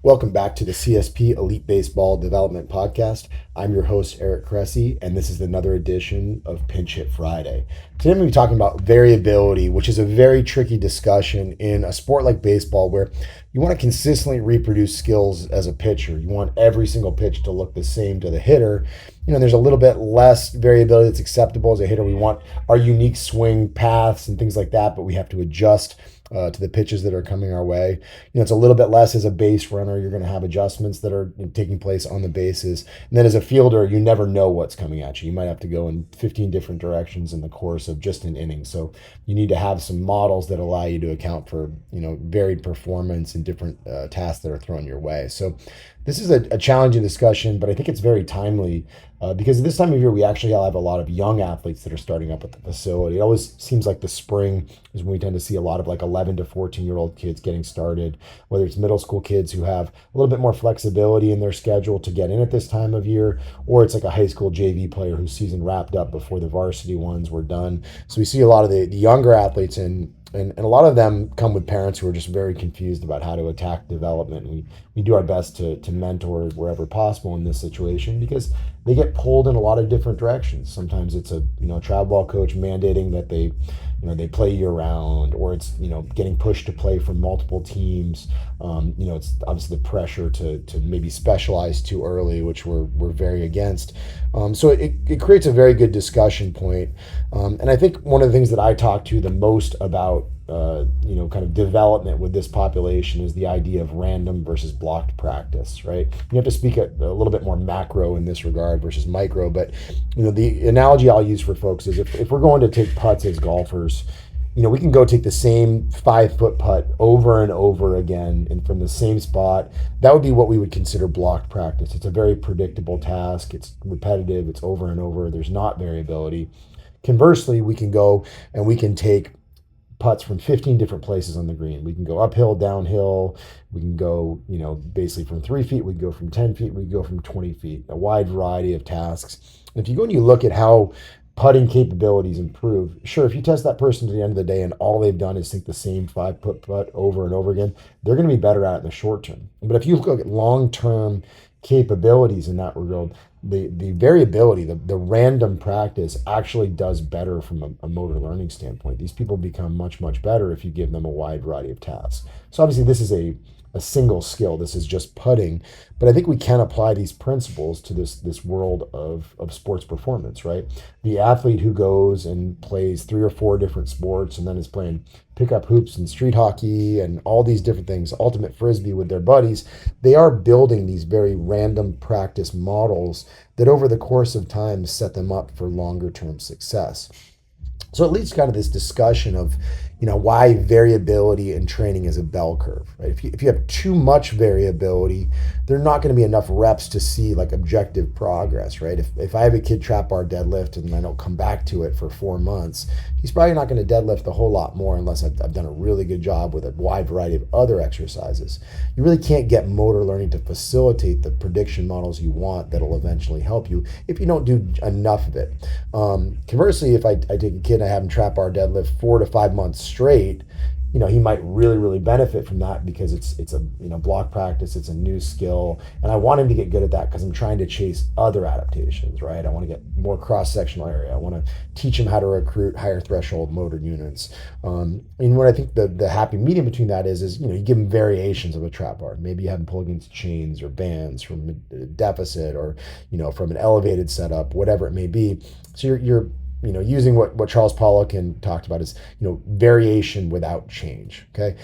Welcome back to the CSP Elite Baseball Development Podcast. I'm your host, Eric Cressey, and this is another edition of Pinch Hit Friday. Today, I'm going to be talking about variability, which is a very tricky discussion in a sport like baseball where you want to consistently reproduce skills as a pitcher. You want every single pitch to look the same to the hitter. There's a little bit less variability that's acceptable as a hitter. We want our unique swing paths and things like that, but we have to adjust to the pitches that are coming our way. It's a little bit less as a base runner. You're going to have adjustments that are taking place on the bases. And then as a fielder, you never know what's coming at you. You might have to go in 15 different directions in the course of just an inning. So you need to have some models that allow you to account for, varied performance and different tasks that are thrown your way. So this is a challenging discussion, but I think it's very timely because this time of year, we actually have a lot of young athletes that are starting up at the facility. It always seems like the spring is when we tend to see a lot of like 11 to 14-year-old kids getting started, whether it's middle school kids who have a little bit more flexibility in their schedule to get in at this time of year, or it's like a high school JV player whose season wrapped up before the varsity ones were done. So we see a lot of the younger athletes and a lot of them come with parents who are just very confused about how to attack development. We do our best to mentor wherever possible in this situation because they get pulled in a lot of different directions. Sometimes it's a travel ball coach mandating that they play year round, or it's getting pushed to play for multiple teams. It's obviously the pressure to maybe specialize too early, which we're very against. So it creates a very good discussion point. And I think one of the things that I talk to the most about kind of development with this population is the idea of random versus blocked practice, right? You have to speak a little bit more macro in this regard versus micro, but the analogy I'll use for folks is if we're going to take putts as golfers, we can go take the same 5-foot putt over and over again and from the same spot. That would be what we would consider blocked practice. It's a very predictable task. It's repetitive. It's over and over. There's not variability. Conversely, we can go and we can take putts from 15 different places on the green. We can go uphill, downhill. We can go, basically from 3 feet. We can go from 10 feet. We can go from 20 feet. A wide variety of tasks. And if you go and you look at how putting capabilities improve, sure, if you test that person to the end of the day and all they've done is sink the same 5-foot putt over and over again, they're going to be better at it in the short term. But if you look at long-term capabilities in that regard, the variability, the random practice actually does better from a motor learning standpoint. These people become much, much better if you give them a wide variety of tasks. So obviously this is a single skill. This is just putting, but I think we can apply these principles to this world of sports performance, right? The athlete who goes and plays 3 or 4 different sports and then is playing pickup hoops and street hockey and all these different things, ultimate frisbee with their buddies, they are building these very random practice models that over the course of time set them up for longer term success. So it leads to kind of this discussion of, why variability in training is a bell curve, right? If you have too much variability, there are not going to be enough reps to see like objective progress, right? If I have a kid trap bar deadlift and I don't come back to it for 4 months, he's probably not going to deadlift a whole lot more unless I've done a really good job with a wide variety of other exercises. You really can't get motor learning to facilitate the prediction models you want that'll eventually help you if you don't do enough of it. Conversely, if I take a kid and I have him trap bar deadlift 4 to 5 months straight, he might really, really benefit from that because it's a block practice, it's a new skill, and I want him to get good at that because I'm trying to chase other adaptations, right? I want to get more cross-sectional area. I want to teach him how to recruit higher threshold motor units. And what I think the happy medium between that is you give him variations of a trap bar. Maybe you have him pull against chains or bands from a deficit or from an elevated setup, whatever it may be. So you're using what Charles Poliquin talked about is, variation without change. Okay.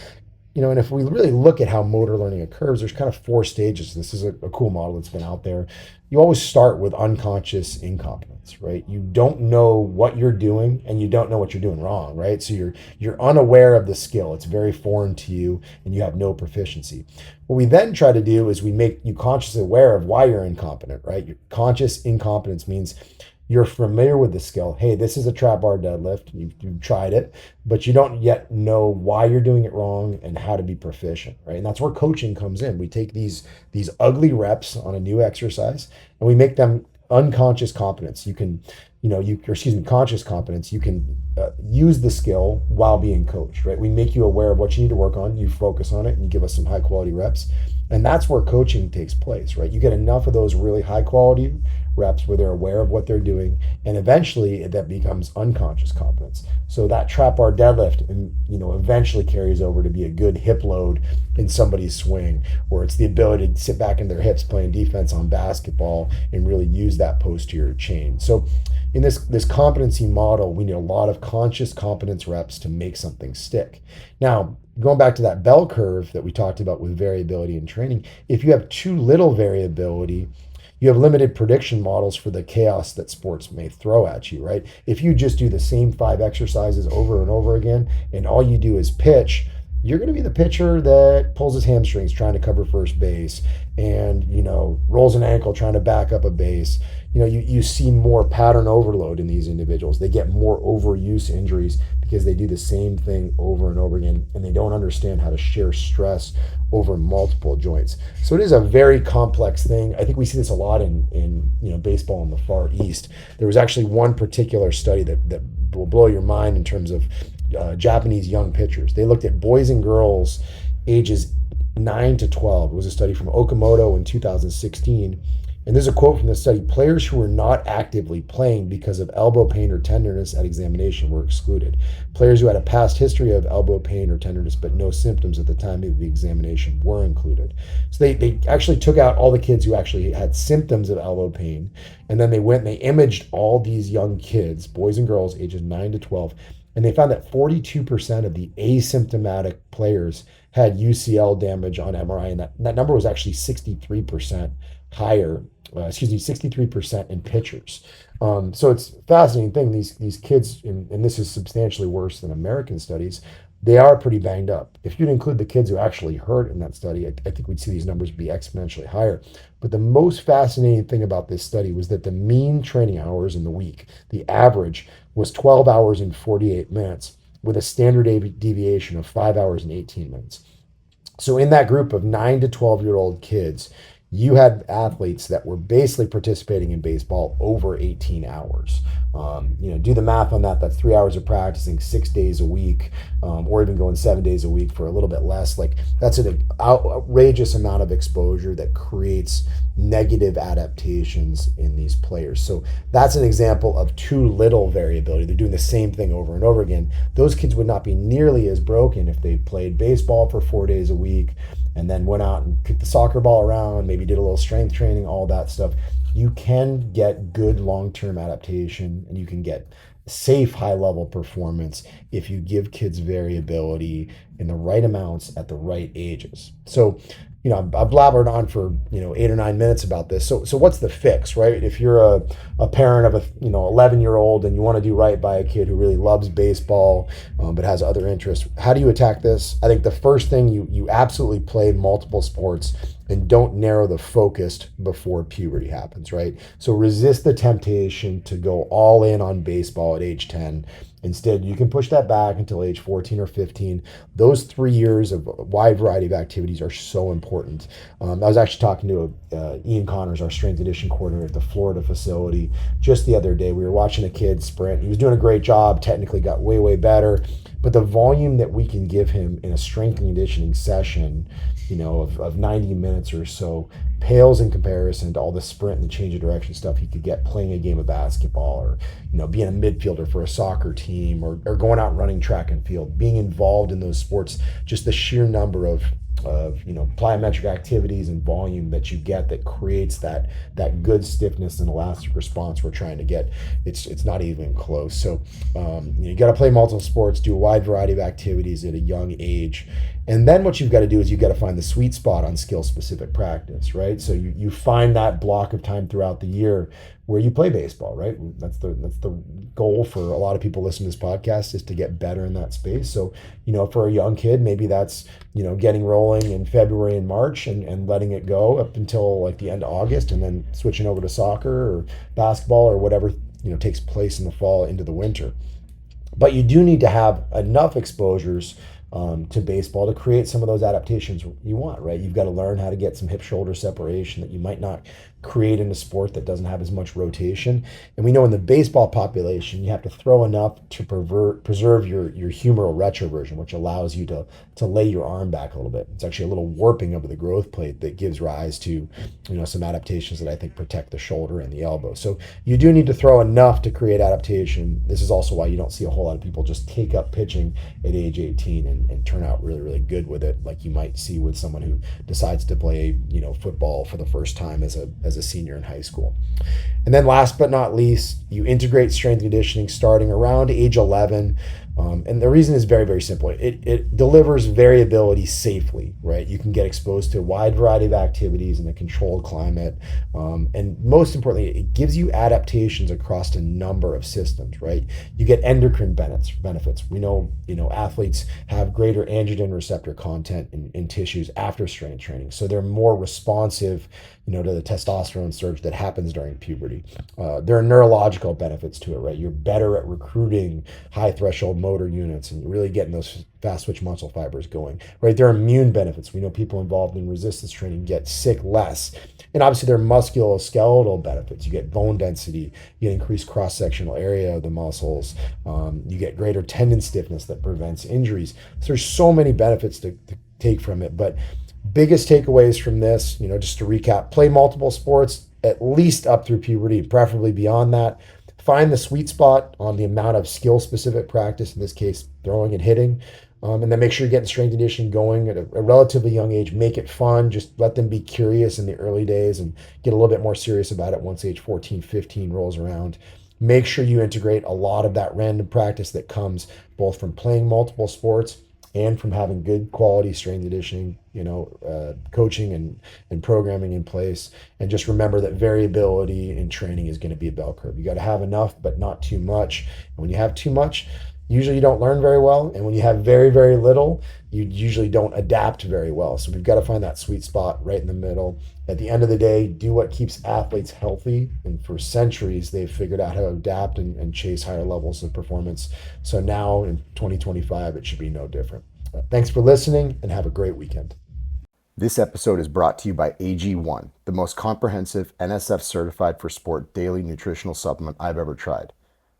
And if we really look at how motor learning occurs, there's kind of 4 stages. This is a cool model that's been out there. You always start with unconscious incompetence, right? You don't know what you're doing and you don't know what you're doing wrong, right? So you're unaware of the skill. It's very foreign to you and you have no proficiency. What we then try to do is we make you consciously aware of why you're incompetent, right? Your conscious incompetence means you're familiar with the skill. Hey, this is a trap bar deadlift. You've tried it, but you don't yet know why you're doing it wrong and how to be proficient, right? And that's where coaching comes in. We take these ugly reps on a new exercise and we make them unconscious competence. You can, conscious competence. You can use the skill while being coached, right? We make you aware of what you need to work on. You focus on it and you give us some high quality reps. And that's where coaching takes place, right? You get enough of those really high quality reps where they're aware of what they're doing, and eventually that becomes unconscious competence. So that trap bar deadlift, and eventually carries over to be a good hip load in somebody's swing, or it's the ability to sit back in their hips playing defense on basketball and really use that posterior chain. So in this competency model, we need a lot of conscious competence reps to make something stick. Now, going back to that bell curve that we talked about with variability in training, if you have too little variability, you have limited prediction models for the chaos that sports may throw at you, right? If you just do the same 5 exercises over and over again, and all you do is pitch, you're going to be the pitcher that pulls his hamstrings trying to cover first base and, rolls an ankle trying to back up a base. You see more pattern overload in these individuals. They get more overuse injuries because they do the same thing over and over again, and they don't understand how to share stress over multiple joints. So it is a very complex thing. I think we see this a lot in baseball in the Far East. There was actually one particular study that will blow your mind in terms of Japanese young pitchers. They looked at boys and girls ages 9 to 12. It was a study from Okamoto in 2016. And there's a quote from the study: players who were not actively playing because of elbow pain or tenderness at examination were excluded. Players who had a past history of elbow pain or tenderness but no symptoms at the time of the examination were included. So they actually took out all the kids who actually had symptoms of elbow pain, and then they went and they imaged all these young kids, boys and girls, ages 9 to 12, and they found that 42% of the asymptomatic players had UCL damage on MRI, and that number was actually 63% higher. 63% in pitchers. So it's a fascinating thing. These kids, and this is substantially worse than American studies, they are pretty banged up. If you'd include the kids who actually hurt in that study, I think we'd see these numbers be exponentially higher. But the most fascinating thing about this study was that the mean training hours in the week, the average, was 12 hours and 48 minutes with a standard deviation of 5 hours and 18 minutes. So in that group of 9 to 12-year-old kids, you had athletes that were basically participating in baseball over 18 hours. Do the math on that. That's 3 hours of practicing 6 days a week, or even going 7 days a week for a little bit less. Like, that's an outrageous amount of exposure that creates negative adaptations in these players. So that's an example of too little variability. They're doing the same thing over and over again. Those kids would not be nearly as broken if they played baseball for 4 days a week and then went out and kicked the soccer ball around, maybe did a little strength training, all that stuff. You can get good long-term adaptation, and you can get safe high-level performance if you give kids variability in the right amounts at the right ages. So, I've blabbered on for 8 or 9 minutes about this. So what's the fix, right? If you're a parent of a 11-year-old and you want to do right by a kid who really loves baseball but has other interests, how do you attack this? I think the first thing, you absolutely play multiple sports and don't narrow the focus before puberty happens, right? So resist the temptation to go all in on baseball at age 10. Instead, you can push that back until age 14 or 15. Those 3 years of a wide variety of activities are so important. I was actually talking to Ian Connors, our strength conditioning coordinator at the Florida facility, just the other day. We were watching a kid sprint. He was doing a great job, technically got way, way better. But the volume that we can give him in a strength conditioning session, of 90 minutes or so, pales in comparison to all the sprint and the change of direction stuff he could get playing a game of basketball, or being a midfielder for a soccer team, or going out running track and field, being involved in those sports. Just the sheer number of plyometric activities and volume that you get that creates that good stiffness and elastic response we're trying to get. It's not even close. So you got to play multiple sports, do a wide variety of activities at a young age. And then what you've got to do is you've got to find the sweet spot on skill-specific practice, right? So you find that block of time throughout the year where you play baseball, right? That's the goal for a lot of people listening to this podcast, is to get better in that space. So, for a young kid, maybe that's, getting rolling in February and March and letting it go up until like the end of August, and then switching over to soccer or basketball or whatever, takes place in the fall into the winter. But you do need to have enough exposures to baseball to create some of those adaptations you want, right? You've got to learn how to get some hip shoulder separation that you might not create in a sport that doesn't have as much rotation. And we know in the baseball population, you have to throw enough to preserve your humeral retroversion, which allows you to lay your arm back a little bit. It's actually a little warping of the growth plate that gives rise to, some adaptations that I think protect the shoulder and the elbow. So you do need to throw enough to create adaptation. This is also why you don't see a whole lot of people just take up pitching at age 18 and turn out really, really good with it, like you might see with someone who decides to play, football for the first time as a senior in high school. And then last but not least, you integrate strength conditioning starting around age 11. And the reason is very, very simple. It delivers variability safely, right? You can get exposed to a wide variety of activities in a controlled climate. And most importantly, it gives you adaptations across a number of systems, right? You get endocrine benefits. We know, athletes have greater androgen receptor content in tissues after strength training. So they're more responsive, to the testosterone surge that happens during puberty. There are neurological benefits to it, right? You're better at recruiting high threshold motor units and really getting those fast twitch muscle fibers going, right? There are immune benefits. We know people involved in resistance training get sick less. And obviously there are musculoskeletal benefits. You get bone density, you get increased cross-sectional area of the muscles, you get greater tendon stiffness that prevents injuries. So there's so many benefits to take from it. But biggest takeaways from this, just to recap, play multiple sports at least up through puberty, preferably beyond that. Find the sweet spot on the amount of skill-specific practice, in this case, throwing and hitting. And then make sure you're getting strength and conditioning going at a relatively young age. Make it fun. Just let them be curious in the early days and get a little bit more serious about it once age 14, 15 rolls around. Make sure you integrate a lot of that random practice that comes both from playing multiple sports and from having good quality strength and conditioning, coaching and programming in place. And just remember that variability in training is going to be a bell curve. You got to have enough, but not too much. And when you have too much, usually you don't learn very well. And when you have very, very little, you usually don't adapt very well. So we've got to find that sweet spot right in the middle. At the end of the day, do what keeps athletes healthy. And for centuries, they've figured out how to adapt and chase higher levels of performance. So now in 2025, it should be no different. Thanks for listening and have a great weekend. This episode is brought to you by AG1, the most comprehensive NSF certified for sport daily nutritional supplement I've ever tried.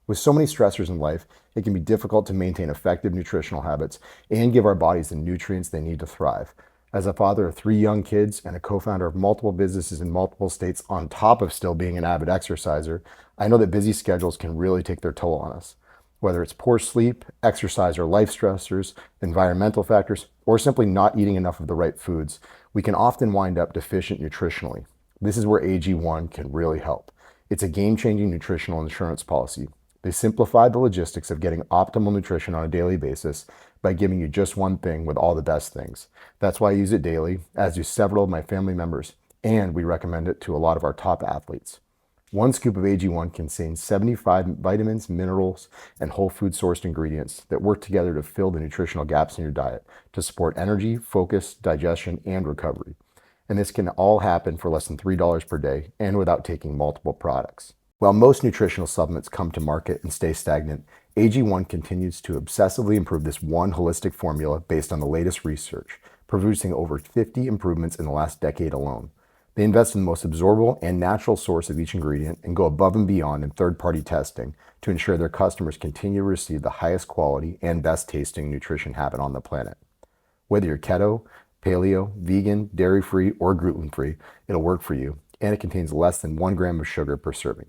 With so many stressors in life, it can be difficult to maintain effective nutritional habits and give our bodies the nutrients they need to thrive. As a father of 3 young kids and a co-founder of multiple businesses in multiple states on top of still being an avid exerciser, I know that busy schedules can really take their toll on us. Whether it's poor sleep, exercise or life stressors, environmental factors, or simply not eating enough of the right foods, we can often wind up deficient nutritionally. This is where AG1 can really help. It's a game-changing nutritional insurance policy. They simplify the logistics of getting optimal nutrition on a daily basis by giving you just one thing with all the best things. That's why I use it daily, as do several of my family members, and we recommend it to a lot of our top athletes. 1 scoop of AG1 contains 75 vitamins, minerals, and whole food sourced ingredients that work together to fill the nutritional gaps in your diet to support energy, focus, digestion, and recovery. And this can all happen for less than $3 per day and without taking multiple products. While most nutritional supplements come to market and stay stagnant, AG1 continues to obsessively improve this one holistic formula based on the latest research, producing over 50 improvements in the last decade alone. They invest in the most absorbable and natural source of each ingredient and go above and beyond in third-party testing to ensure their customers continue to receive the highest quality and best tasting nutrition happen on the planet. Whether you're keto, paleo, vegan, dairy-free, or gluten-free, it'll work for you, and it contains less than 1 gram of sugar per serving.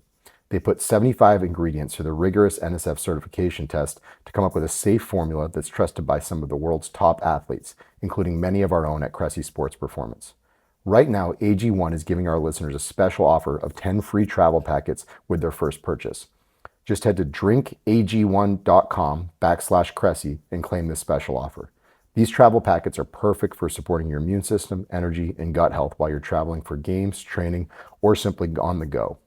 They put 75 ingredients through the rigorous NSF certification test to come up with a safe formula that's trusted by some of the world's top athletes, including many of our own at Cressey Sports Performance. Right now, AG1 is giving our listeners a special offer of 10 free travel packets with their first purchase. Just head to drinkag1.com/Cressey and claim this special offer. These travel packets are perfect for supporting your immune system, energy, and gut health while you're traveling for games, training, or simply on the go.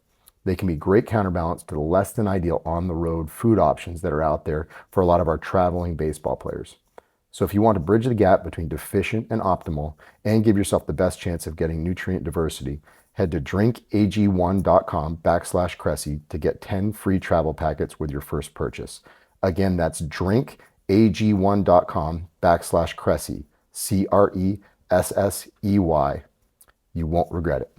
They can be great counterbalance to the less than ideal on-the-road food options that are out there for a lot of our traveling baseball players. So if you want to bridge the gap between deficient and optimal and give yourself the best chance of getting nutrient diversity, head to drinkag1.com/Cressey to get 10 free travel packets with your first purchase. Again, that's drinkag1.com ag1.com/Cressey, Cressey. You won't regret it.